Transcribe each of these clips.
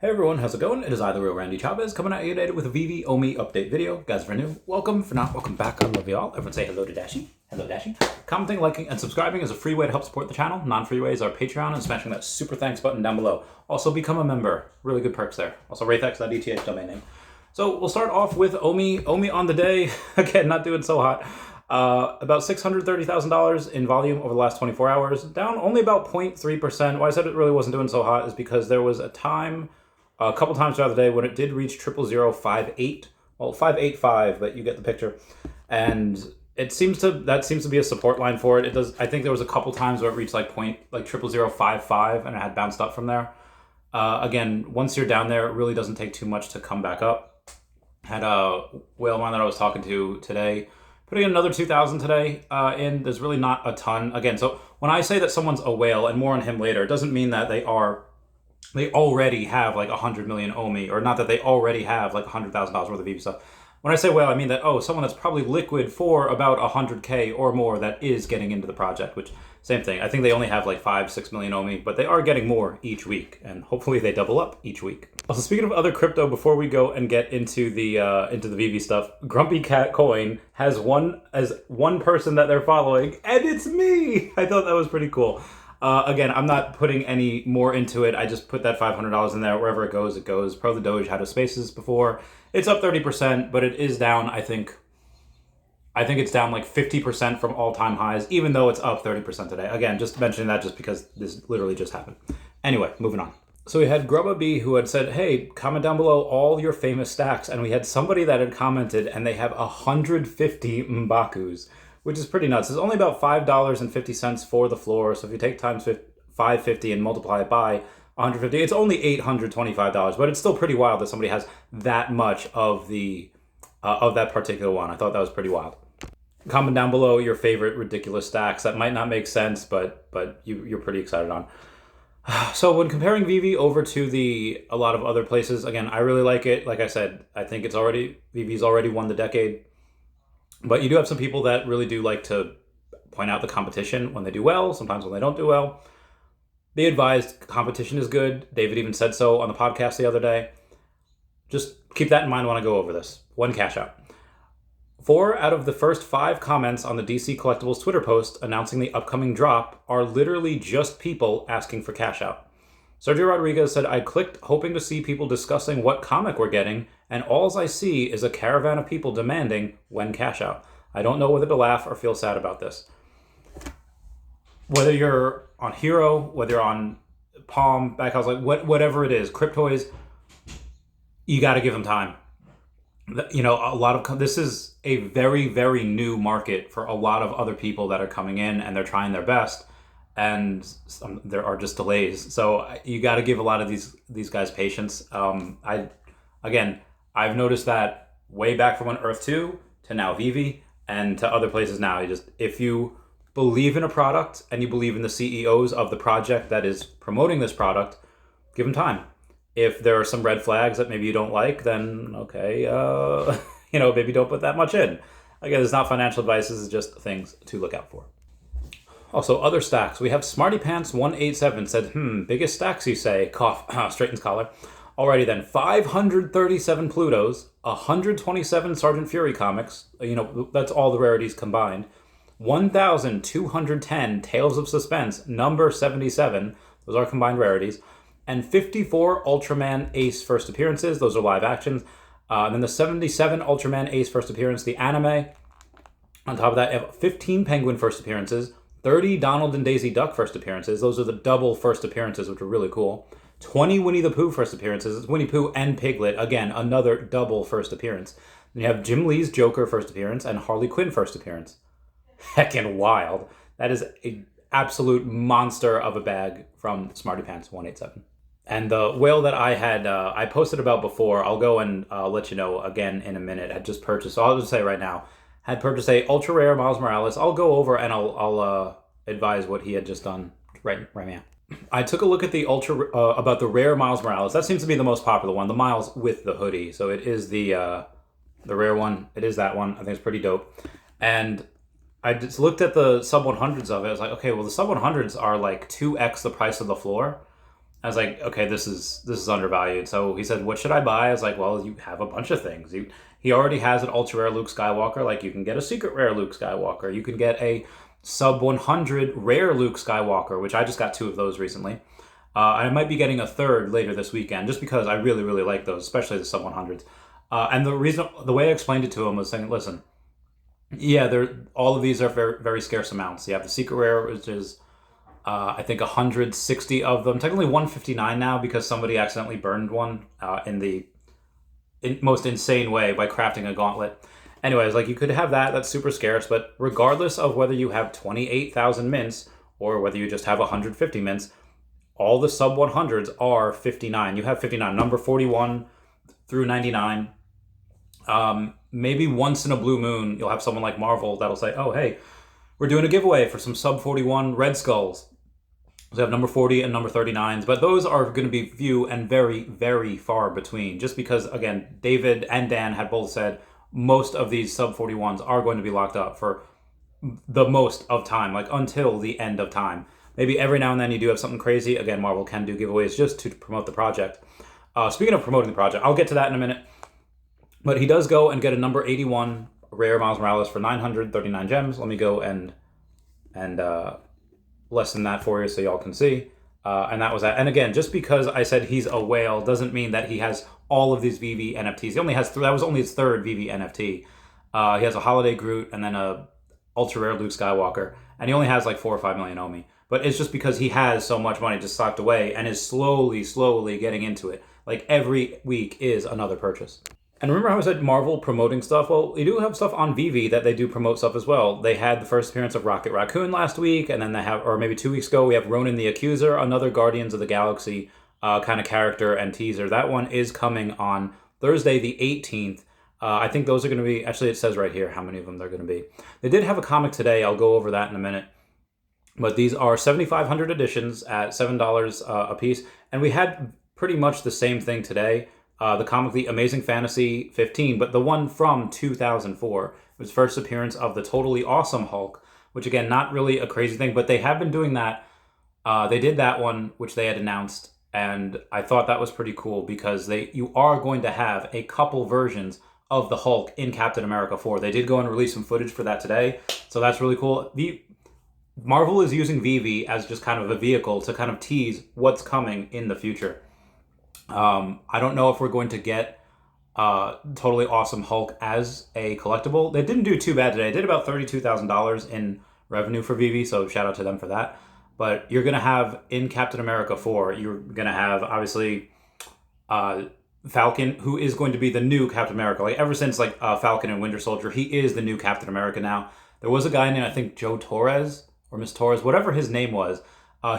Hey everyone, how's it going? It is I, the real Randy Chavez, coming at you today with a Veve Omi update video. Guys, if you're new, welcome. For not, welcome back. I love y'all. Everyone say hello to Dashi. Hello, Dashi. Commenting, liking, and subscribing is a free way to help support the channel. Non-free ways are Patreon and smashing that super thanks button down below. Also, become a member. Really good perks there. Also, ratex.eth domain name. So we'll start off with Omi. Omi on the day. Again, not doing so hot. About $630,000 in volume over the last 24 hours. Down only about 0.3%. Why I said it really wasn't doing so hot is because there was a couple times throughout the day when it did reach 0058, well 585, but you get the picture, and that seems to be a support line for it. It does. I think there was a couple times where it reached like 0055 and it had bounced up from there. Again, once you're down there, it really doesn't take too much to come back up. Had a whale mine that I was talking to today, putting in another 2,000 today. There's really not a ton. Again, so when I say that someone's a whale, and more on him later, it doesn't mean that they already have like 100 million Omi, or not that they already have like $100,000 worth of Veve stuff. When I say whale, I mean that, someone that's probably liquid for about 100K or more that is getting into the project, which, same thing. I think they only have like 5-6 million Omi, but they are getting more each week, and hopefully they double up each week. Also, speaking of other crypto, before we go and get into the Veve stuff, Grumpy Cat Coin has one person that they're following, and it's me! I thought that was pretty cool. Again, I'm not putting any more into it. I just put that $500 in there. Wherever it goes, it goes. Pro the Doge had a spaces before. It's up 30%, but it is down, I think it's down like 50% from all-time highs, even though it's up 30% today. Again, just mentioning that just because this literally just happened. Anyway, moving on. So we had Grubba B who had said, hey, comment down below all your famous stacks. And we had somebody that had commented, and they have 150 Mbakus, which is pretty nuts. It's only about $5.50 for the floor. So if you take times 550 and multiply it by 150, it's only $825, but it's still pretty wild that somebody has that much of that particular one. I thought that was pretty wild. Comment down below your favorite ridiculous stacks that might not make sense, but you're pretty excited on. So when comparing Veve over to a lot of other places, again, I really like it. Like I said, I think Veve's already won the decade. But you do have some people that really do like to point out the competition when they do well, sometimes when they don't do well. Be advised, competition is good. David even said so on the podcast the other day. Just keep that in mind when I go over this. One cash out. 4 out of the first 5 comments on the DC Collectibles Twitter post announcing the upcoming drop are literally just people asking for cash out. Sergio Rodriguez said, I clicked hoping to see people discussing what comic we're getting, and alls I see is a caravan of people demanding when cash out. I don't know whether to laugh or feel sad about this. Whether you're on Hero, whether you're on Palm, Backhouse, like whatever it is, Cryptoys, you got to give them time. You know, this is a very, very new market for a lot of other people that are coming in, and they're trying their best. And there are just delays, so you got to give a lot of these guys patience. I've noticed that way back from when Earth 2 to now Veve and to other places now. If you believe in a product and you believe in the CEOs of the project that is promoting this product, give them time. If there are some red flags that maybe you don't like, then okay, maybe don't put that much in. Again, it's not financial advice. This is just things to look out for. Also, other stacks. We have Smarty Pants 187 said, biggest stacks you say, cough, straightens collar. Alrighty then, 537 Plutos, 127 Sergeant Fury comics, that's all the rarities combined, 1,210 Tales of Suspense, number 77, those are combined rarities, and 54 Ultraman Ace first appearances, those are live actions, and then the 77 Ultraman Ace first appearance, the anime. On top of that, you have 15 Penguin first appearances, 30 Donald and Daisy Duck first appearances. Those are the double first appearances, which are really cool. 20 Winnie the Pooh first appearances. It's Winnie Pooh and Piglet. Again, another double first appearance. Then you have Jim Lee's Joker first appearance and Harley Quinn first appearance. Heckin' wild. That is an absolute monster of a bag from Smarty Pants 187. And the whale that I had, I posted about before, I'll go and let you know again in a minute. I just purchased, so I'll just say right now, had purchased a ultra rare Miles Morales. I'll go over and I'll advise what he had just done right now. I took a look at the about the rare Miles Morales. That seems to be the most popular one, the Miles with the hoodie. So it is the rare one. It is that one. I think it's pretty dope. And I just looked at the sub 100s of it. I was like, okay, well the sub 100s are like 2x the price of the floor. I was like, okay, this is undervalued. So he said, what should I buy? I was like, well, you have a bunch of things. He already has an ultra rare Luke Skywalker. Like, you can get a secret rare Luke Skywalker. You can get a sub 100 rare Luke Skywalker, which I just got 2 of those recently. I might be getting a third later this weekend, just because I really, really like those, especially the sub 100s. And the way I explained it to him was saying, listen, yeah, all of these are very, very scarce amounts. You have the secret rare, which is I think 160 of them. Technically 159 now, because somebody accidentally burned one in the most insane way by crafting a gauntlet. Anyways, like, you could have that. That's super scarce. But regardless of whether you have 28,000 mints or whether you just have 150 mints, all the sub 100s are 59. You have 59, number 41 through 99. Maybe once in a blue moon, you'll have someone like Marvel that'll say, oh, hey, we're doing a giveaway for some sub 41 Red Skulls. So we have number 40 and number 39s, but those are going to be few and very, very far between, just because, again, David and Dan had both said most of these sub 41s are going to be locked up for the most of time, like until the end of time. Maybe every now and then you do have something crazy. Again, Marvel can do giveaways just to promote the project. Speaking of promoting the project, I'll get to that in a minute. But he does go and get a number 81 rare Miles Morales for 939 gems. Let me go and lessen that for you so y'all can see. And that was that. And again, just because I said he's a whale doesn't mean that he has all of these Veve NFTs. He only has that was only his third Veve NFT. He has a Holiday Groot and then a ultra rare Luke Skywalker, and he only has like 4 or 5 million Omi. But it's just because he has so much money just socked away and is slowly getting into it. Like, every week is another purchase. And remember how I said Marvel promoting stuff? Well, you do have stuff on Veve that they do promote stuff as well. They had the first appearance of Rocket Raccoon last week, and then they have, or maybe 2 weeks ago, we have Ronan the Accuser, another Guardians of the Galaxy kind of character and teaser. That one is coming on Thursday the 18th. I think those are going to be, actually it says right here how many of them they're going to be. They did have a comic today. I'll go over that in a minute. But these are 7,500 editions at $7 a piece. And we had pretty much the same thing today. The comic, The Amazing Fantasy 15, but the one from 2004. It was first appearance of the Totally Awesome Hulk, which, again, not really a crazy thing, but they have been doing that. They did that one, which they had announced, and I thought that was pretty cool because you are going to have a couple versions of the Hulk in Captain America 4. They did go and release some footage for that today, so that's really cool. Marvel is using Veve as just kind of a vehicle to kind of tease what's coming in the future. I don't know if we're going to get Totally Awesome Hulk as a collectible. They didn't do too bad today. They did about $32,000 in revenue for Veve, so shout out to them for that. But you're going to have, in Captain America 4, you're going to have, obviously, Falcon, who is going to be the new Captain America. Like, ever since Falcon and Winter Soldier, he is the new Captain America now. There was a guy named, I think, Joe Torres, or Miss Torres, whatever his name was.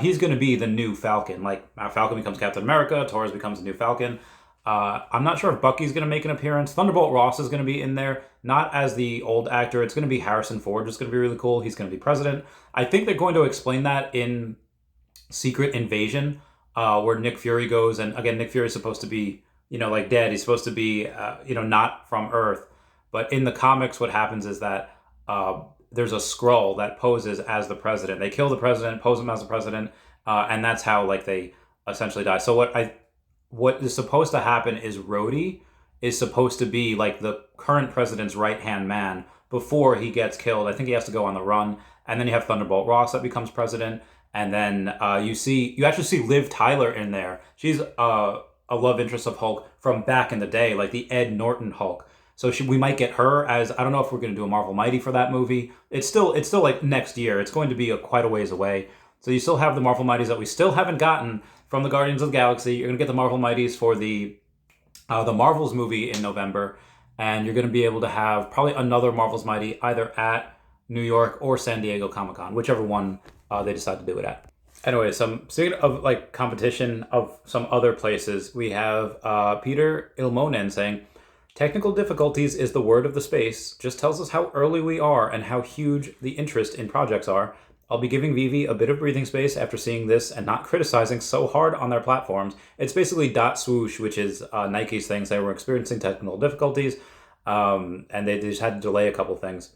He's going to be the new Falcon. Like, Falcon becomes Captain America, Torres becomes the new Falcon. I'm not sure if Bucky's going to make an appearance. Thunderbolt Ross is going to be in there, not as the old actor. It's going to be Harrison Ford. It's going to be really cool. He's going to be president. I think they're going to explain that in Secret Invasion, where Nick Fury goes. And again, Nick Fury is supposed to be, dead. He's supposed to be, not from Earth. But in the comics, what happens is that there's a Skrull that poses as the president. They kill the president, pose him as the president, and that's how they essentially die. So what is supposed to happen is Rhodey is supposed to be the current president's right-hand man before he gets killed. I think he has to go on the run. And then you have Thunderbolt Ross that becomes president. And then you actually see Liv Tyler in there. She's a love interest of Hulk from back in the day, like the Ed Norton Hulk. So we might get her as, I don't know if we're going to do a Marvel Mighty for that movie. It's still next year. It's going to be quite a ways away. So you still have the Marvel Mighties that we still haven't gotten from the Guardians of the Galaxy. You're going to get the Marvel Mighties for the Marvels movie in November. And you're going to be able to have probably another Marvel's Mighty either at New York or San Diego Comic-Con, whichever one they decide to do it at. Anyway, speaking of competition of some other places, we have Peter Ilmonen saying, technical difficulties is the word of the space. Just tells us how early we are and how huge the interest in projects are. I'll be giving Veve a bit of breathing space after seeing this and not criticizing so hard on their platforms. It's basically Dot Swoosh, which is Nike's thing. They were experiencing technical difficulties, and they just had to delay a couple things.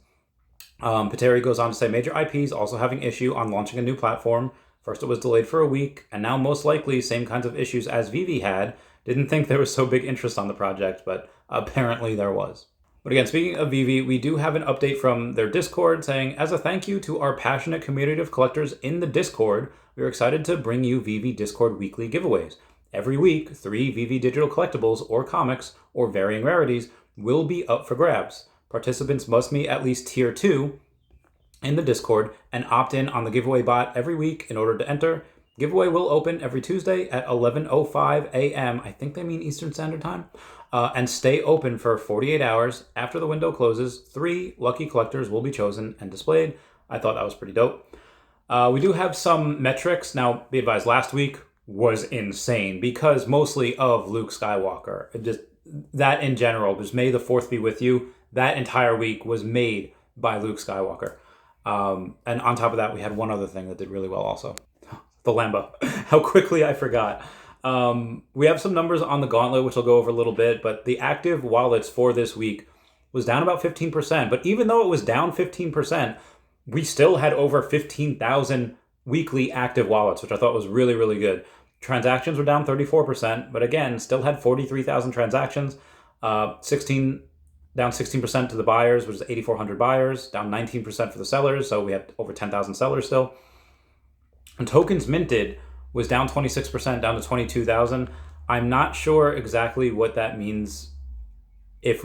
Pateri goes on to say, major IPs also having issue on launching a new platform. First it was delayed for a week, and now most likely same kinds of issues as Veve had. Didn't think there was so big interest on the project, but apparently there was. But again, speaking of Veve, we do have an update from their Discord saying, as a thank you to our passionate community of collectors in the Discord, we are excited to bring you Veve Discord weekly giveaways. Every week, 3 Veve digital collectibles or comics or varying rarities will be up for grabs. Participants must meet at least tier 2 in the Discord and opt in on the giveaway bot every week in order to enter. Giveaway will open every Tuesday at 11:05 a.m. I think they mean Eastern Standard Time. And stay open for 48 hours. After the window closes, 3 lucky collectors will be chosen and displayed. I thought that was pretty dope. We do have some metrics. Now, be advised, last week was insane because mostly of Luke Skywalker. Just that in general, just may the 4th be with you. That entire week was made by Luke Skywalker. And on top of that, we had one other thing that did really well also. The Lambo. How quickly I forgot. We have some numbers on the gauntlet, which I'll go over a little bit, but the active wallets for this week was down about 15%. But even though it was down 15%, we still had over 15,000 weekly active wallets, which I thought was really, really good. Transactions were down 34%, but again, still had 43,000 transactions, down 16% to the buyers, which is 8,400 buyers, down 19% for the sellers, so we had over 10,000 sellers still. And tokens minted was down 26%, down to 22,000. I'm not sure exactly what that means if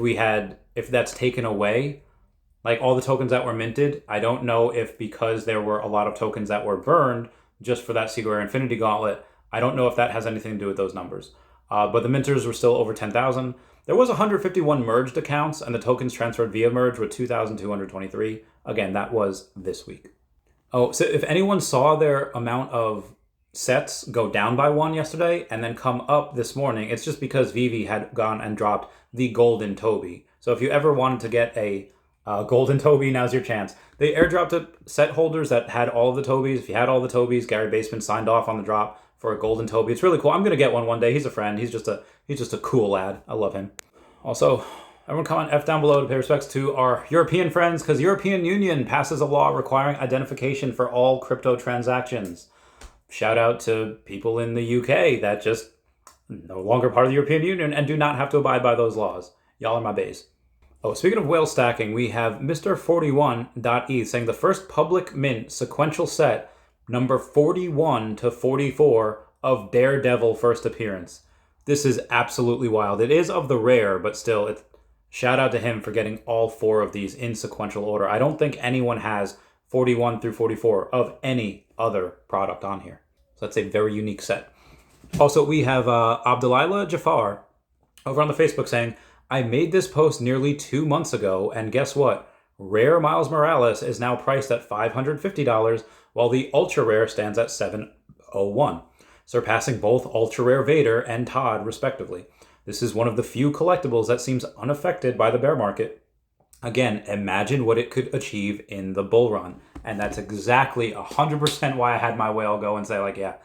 that's taken away. Like all the tokens that were minted, I don't know if because there were a lot of tokens that were burned just for that Secret Rare Infinity Gauntlet, I don't know if that has anything to do with those numbers. But the minters were still over 10,000. There was 151 merged accounts, and the tokens transferred via merge were 2,223. Again, that was this week. Oh, so if anyone saw their amount of sets go down by 1 yesterday and then come up this morning, it's just because Veve had gone and dropped the Golden Toby. So if you ever wanted to get a Golden Toby, now's your chance. They airdropped to set holders that had all of the Tobys. If you had all the Tobys, Gary Baseman signed off on the drop for a Golden Toby. It's really cool. I'm gonna get one day. He's a friend. He's just a cool lad. I love him. Also, everyone comment F down below to pay respects to our European friends, because European Union passes a law requiring identification for all crypto transactions. Shout out to people in the UK that just no longer part of the European Union and do not have to abide by those laws. Y'all are my bays. Oh, speaking of whale stacking, we have Mr. 41.e saying the first public mint sequential set number 41 to 44 of Daredevil first appearance. This is absolutely wild. It is of the rare, but still, shout out to him for getting all 4 of these in sequential order. I don't think anyone has 41 through 44 of any other product on here. So that's a very unique set. Also, we have Abdullah Jafar over on the Facebook saying, I made this post nearly 2 months ago, and guess what? Rare Miles Morales is now priced at $550, while the ultra rare stands at $701, surpassing both ultra rare Vader and Todd, respectively. This is one of the few collectibles that seems unaffected by the bear market. Again, imagine what it could achieve in the bull run. And that's exactly 100% why I had my whale go and say, like, yeah,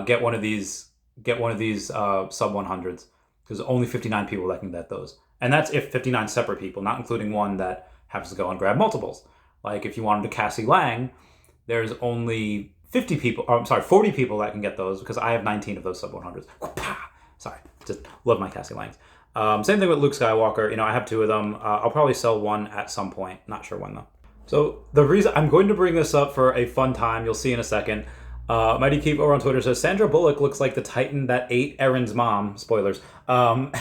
get one of these sub 100s. Because only 59 people that can get those. And that's if 59 separate people, not including one that happens to go and grab multiples. Like if you wanted to Cassie Lang, there's only 40 people that can get those, because I have 19 of those sub 100s. Sorry, just love my Cassie Langs. Same thing with Luke Skywalker. I have 2 of them. I'll probably sell one at some point. Not sure when though. So the reason I'm going to bring this up for a fun time, you'll see in a second. Mighty Keep over on Twitter says, Sandra Bullock looks like the Titan that ate Erin's mom. Spoilers. And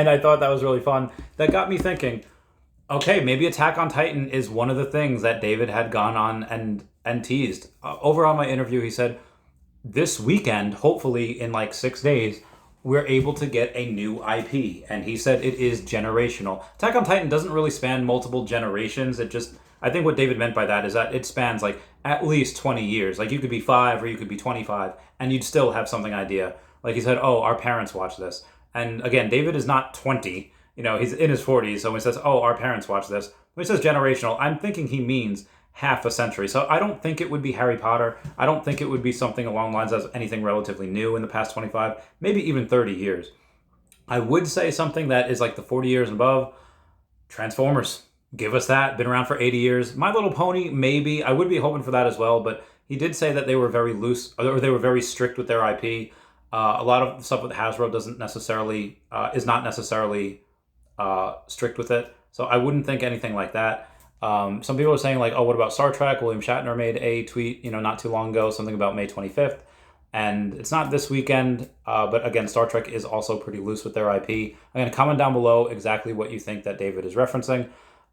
I thought that was really fun. That got me thinking, okay, maybe Attack on Titan is one of the things that David had gone on and teased. Over on my interview, he said, this weekend, hopefully in like 6 days, we're able to get a new IP. And he said it is generational. Attack on Titan doesn't really span multiple generations. I think what David meant by that is that it spans like at least 20 years. Like you could be 5 or you could be 25 and you'd still have something idea. Like he said, oh, our parents watch this. And again, David is not 20. He's in his 40s. So when he says, oh, our parents watch this, when he says generational, I'm thinking he means half a century. So I don't think it would be Harry Potter. I don't think it would be something along the lines of anything relatively new in the past 25, maybe even 30 years. I would say something that is like the 40 years and above. Transformers. Give us that. Been around for 80 years. My Little Pony, maybe. I would be hoping for that as well, but He did say that they were very loose, or they were very strict with their IP. A lot of stuff with Hasbro is not necessarily strict with it. So I wouldn't think anything like that. Some people are saying like, oh, what about Star Trek? William Shatner made a tweet, not too long ago, something about May 25th. And it's not this weekend, but again, Star Trek is also pretty loose with their IP. Again, comment down below exactly what you think that David is referencing.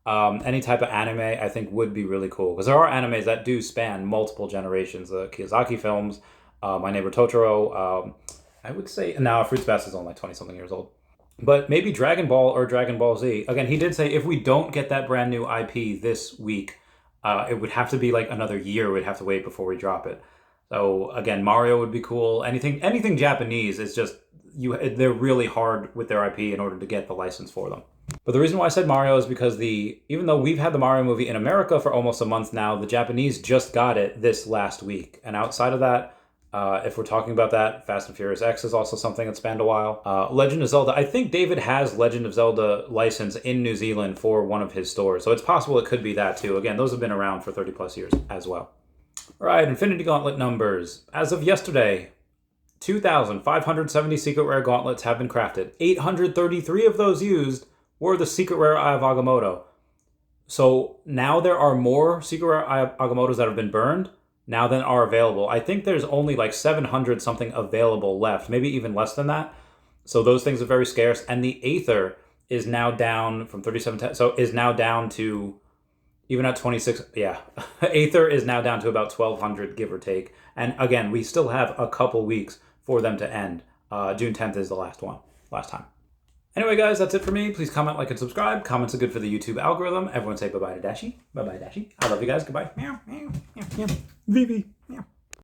Any type of anime, I think, would be really cool. Because there are animes that do span multiple generations. The Kiyosaki films, My Neighbor Totoro. I would say, now Fruits Basket is only like 20-something years old. But maybe Dragon Ball or Dragon Ball Z. Again, he did say if we don't get that brand new IP this week, it would have to be like another year. We'd have to wait before we drop it. So again, Mario would be cool. Anything Japanese is just, they're really hard with their IP in order to get the license for them. But the reason why I said Mario is because even though we've had the Mario movie in America for almost a month now, the Japanese just got it this last week. And outside of that, if we're talking about that, Fast and Furious X is also something that spanned a while. Legend of Zelda, I think David has Legend of Zelda license in New Zealand for one of his stores. So it's possible it could be that too. Again, those have been around for 30 plus years as well. All right, Infinity Gauntlet numbers. As of yesterday, 2,570 secret rare gauntlets have been crafted. 833 of those used were the secret rare Eye of Agamotto. So now there are more secret rare Eye of Agamottos that have been burned now than are available. I think there's only like 700 something available left, maybe even less than that. So those things are very scarce. And the Aether is now down from 37, so is now down to, even at 26, yeah. Aether is now down to about 1,200, give or take. And again, we still have a couple weeks for them to end. June 10th is the last time. Anyway, guys, that's it for me. Please comment, like, and subscribe. Comments are good for the YouTube algorithm. Everyone say bye-bye to Dashi. Bye-bye, Dashi. I love you guys. Goodbye. Meow, meow, meow, meow. Veve.